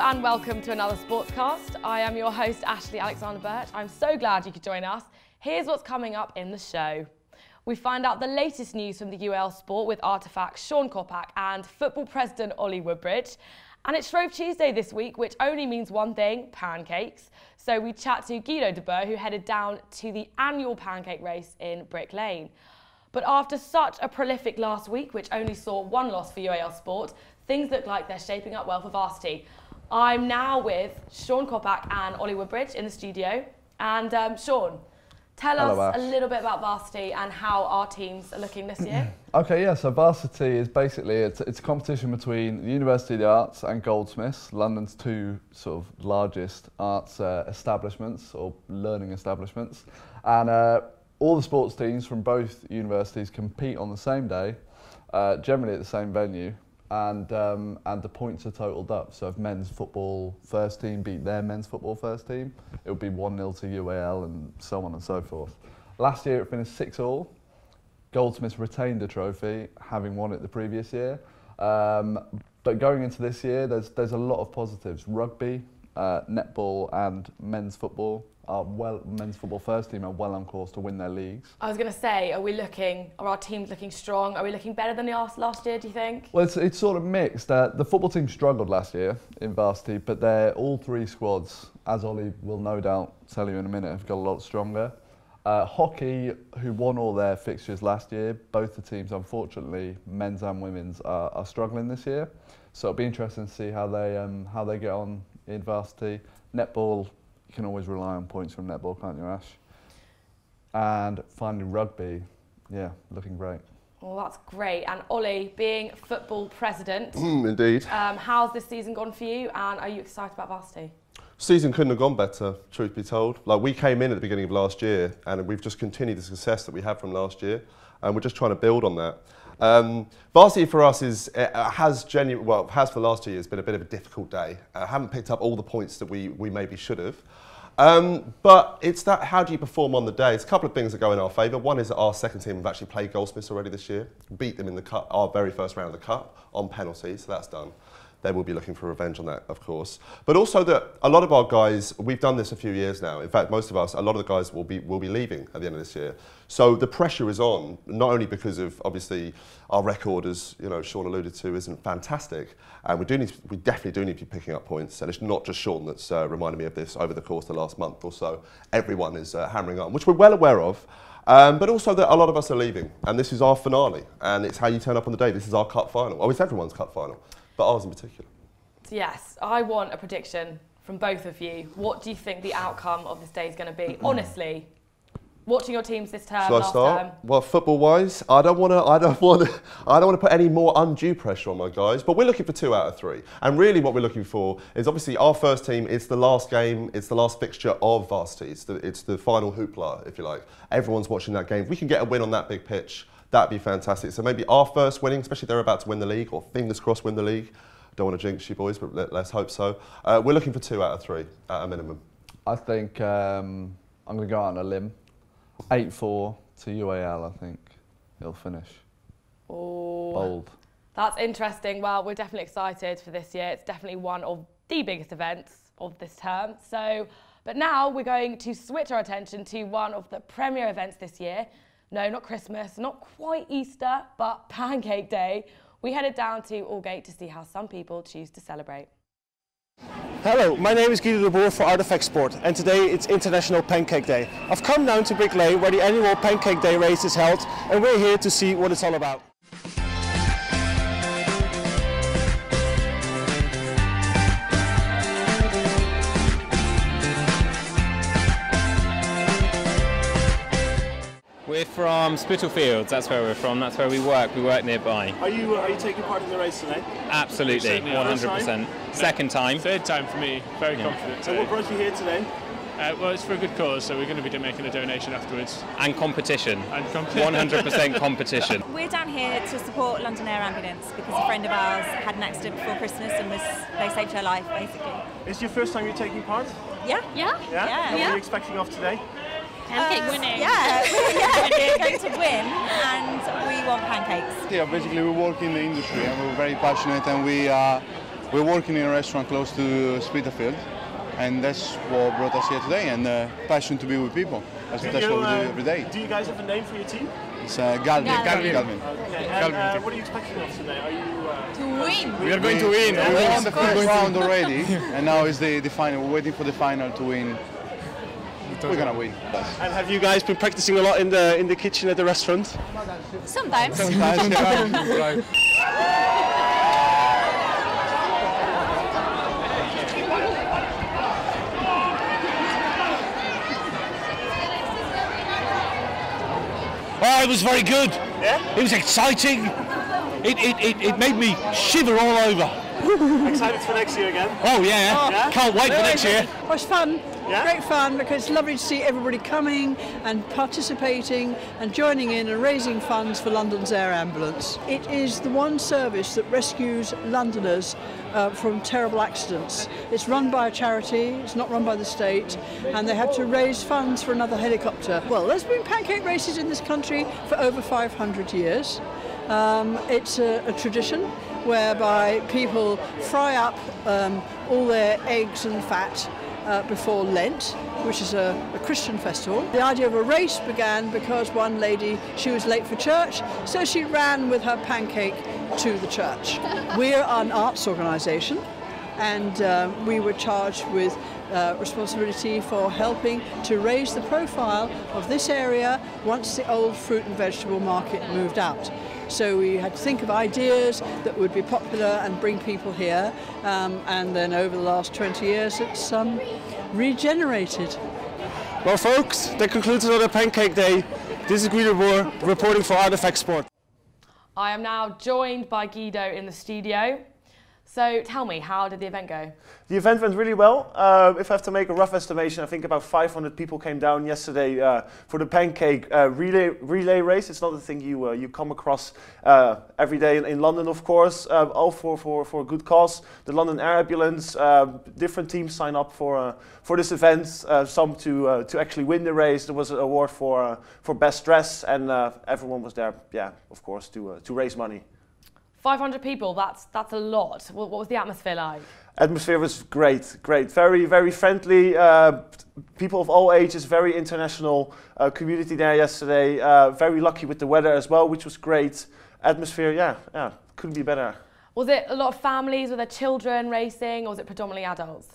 And welcome to another Sportscast. I am your host, Alexander Birch. I'm so glad you could join us. Here's what's coming up in the show. We find out the latest news from the UAL sport with Artefact Sean Coppack and football president Ollie Woodbridge. And it's Shrove Tuesday this week, which only means one thing, pancakes. So we chat to Guido de Boer, who headed down to the annual pancake race in Brick Lane. But after such a prolific last week, which only saw one loss for UAL sport, things look like they're shaping up well for Varsity. I'm now with Sean Coppack and Ollie Woodbridge in the studio. And Sean, tell us a little bit about Varsity and how our teams are looking this year. Okay, yeah, so Varsity is basically, it's a competition between the University of the Arts and Goldsmiths, London's two sort of largest arts establishments or learning establishments. And all the sports teams from both universities compete on the same day, generally at the same venue. And the points are totaled up. So if men's football first team beat their men's football first team, it would be 1-0 to UAL and so on and so forth. Last year it finished 6-6. Goldsmiths retained the trophy, having won it the previous year. But going into this year, there's a lot of positives. Rugby, netball and men's football men's football first team are well on course to win their leagues. I was going to say, are our teams looking strong? Are we looking better than last year, do you think? Well, it's sort of mixed. The football team struggled last year in Varsity, but all three squads, as Ollie will no doubt tell you in a minute, have got a lot stronger. Hockey, who won all their fixtures last year, both the teams, unfortunately, men's and women's, are struggling this year. So it'll be interesting to see how they get on in Varsity. Netball, you can always rely on points from netball, can't you, Ash? And finally, rugby, yeah, looking great. Well, that's great. And Ollie, being football president, indeed. How's this season gone for you? And are you excited about Varsity? Season couldn't have gone better, truth be told. Like, we came in at the beginning of last year, and we've just continued the success that we had from last year, and we're just trying to build on that. Varsity for us has for the last 2 years been a bit of a difficult day. Haven't picked up all the points that we maybe should have. But it's that, how do you perform on the day? It's a couple of things that go in our favour. One is that our second team have actually played Goldsmiths already this year, beat them in the cup, our very first round of the cup, on penalties, so that's done. They will be looking for revenge on that, of course. But also that a lot of our guys, we've done this a few years now. In fact, most of us, a lot of the guys will be leaving at the end of this year. So the pressure is on, not only because of, obviously, our record, as Sean alluded to, isn't fantastic. And we definitely do need to be picking up points. And it's not just Sean that's reminded me of this over the course of the last month or so. Everyone is hammering on, which we're well aware of. But also that a lot of us are leaving. And this is our finale. And it's how you turn up on the day. This is our cup final. Oh, it's everyone's cup final. But ours in particular. Yes, I want a prediction from both of you. What do you think the outcome of this day is going to be? Honestly, watching your teams this term, last term. Well, football-wise, I don't want to put any more undue pressure on my guys. But we're looking for 2 out of 3. And really, what we're looking for is obviously our first team. It's the last game. It's the last fixture of Varsity. It's the final hoopla, if you like. Everyone's watching that game. If we can get a win on that big pitch, that'd be fantastic. So maybe our first winning, especially if they're about to win the league, or fingers crossed win the league. Don't want to jinx you boys, but let's hope so. We're looking for 2 out of 3 at a minimum. I think I'm going to go out on a limb. 8-4 to UAL, I think it'll finish. Oh, bold. That's interesting. Well, we're definitely excited for this year. It's definitely one of the biggest events of this term. But now we're going to switch our attention to one of the premier events this year. No, not Christmas, not quite Easter, but Pancake Day. We headed down to Aldgate to see how some people choose to celebrate. Hello, my name is Guido de Boer for Artefact Sport, and today it's International Pancake Day. I've come down to Brick Lane where the annual Pancake Day race is held, and we're here to see what it's all about. We're from Spitalfields, that's where we're from, that's where we work nearby. Are you taking part in the race today? Absolutely, 100%. Second time. Third time for me, very confident. So what brought you here today? Well, it's for a good cause, so we're going to be making a donation afterwards. And competition. 100% competition. We're down here to support London Air Ambulance because a friend of ours had an accident before Christmas and they saved her life, basically. Is it your first time you're taking part? Yeah. What are you expecting of today? Pancake winning. Yeah, we're going to win, and we want pancakes. Yeah, basically we work in the industry and we're very passionate, and we're working in a restaurant close to Spitalfield, and that's what brought us here today, and passion to be with people. That's what we do every day. Do you guys have a name for your team? It's Galvin. Galvin. Okay. And what are you expecting of us today? Are you To win. We are going to win. We won the first round already, and now is the final. We're waiting for the final to win. We're gonna win. And have you guys been practicing a lot in the kitchen at the restaurant? Sometimes. Right. Oh, it was very good. Yeah? It was exciting. It made me shiver all over. Excited for next year again? Oh yeah, Yeah? Can't wait for next year. It was fun, Yeah? great fun, because it's lovely to see everybody coming and participating and joining in and raising funds for London's Air Ambulance. It is the one service that rescues Londoners from terrible accidents. It's run by a charity, it's not run by the state, and they have to raise funds for another helicopter. Well, there's been pancake races in this country for over 500 years. It's a tradition whereby people fry up all their eggs and fat before Lent, which is a Christian festival. The idea of a race began because one lady, she was late for church, so she ran with her pancake to the church. We're an arts organisation, and we were charged with responsibility for helping to raise the profile of this area once the old fruit and vegetable market moved out. So we had to think of ideas that would be popular and bring people here, and then over the last 20 years it's regenerated. Well, folks, that concludes another Pancake Day. This is Guido Boer reporting for Artefact Sport. I am now joined by Guido in the studio. So tell me, how did the event go? The event went really well. If I have to make a rough estimation, I think about 500 people came down yesterday for the pancake relay race. It's not a thing you come across every day in London, of course. All for a good cause. The London Air Ambulance, different teams sign up for this event. Some to actually win the race. There was an award for best dress, and everyone was there, yeah, of course, to raise money. 500 people, that's a lot. What was the atmosphere like? Atmosphere was great. Very, very friendly. People of all ages, very international community there yesterday. Very lucky with the weather as well, which was great. Atmosphere, yeah, couldn't be better. Was it a lot of families with their children racing, or was it predominantly adults?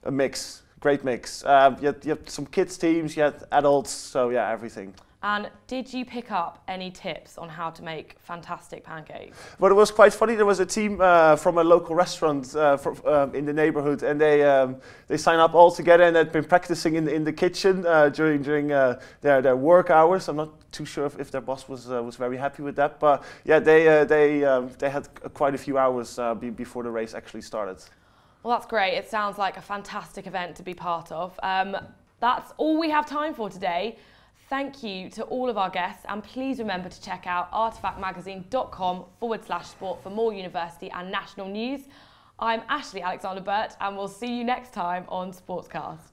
A mix, great mix. You had some kids teams, you had adults, so yeah, everything. And did you pick up any tips on how to make fantastic pancakes? Well, it was quite funny. There was a team from a local restaurant in the neighborhood, and they signed up all together, and they'd been practicing in the kitchen during their work hours. I'm not too sure if their boss was very happy with that, but yeah, they had quite a few hours before the race actually started. Well, that's great. It sounds like a fantastic event to be part of. That's all we have time for today. Thank you to all of our guests, and please remember to check out artefactmagazine.com/sport for more university and national news. I'm Ashley Alexander Birch, and we'll see you next time on Sportscast.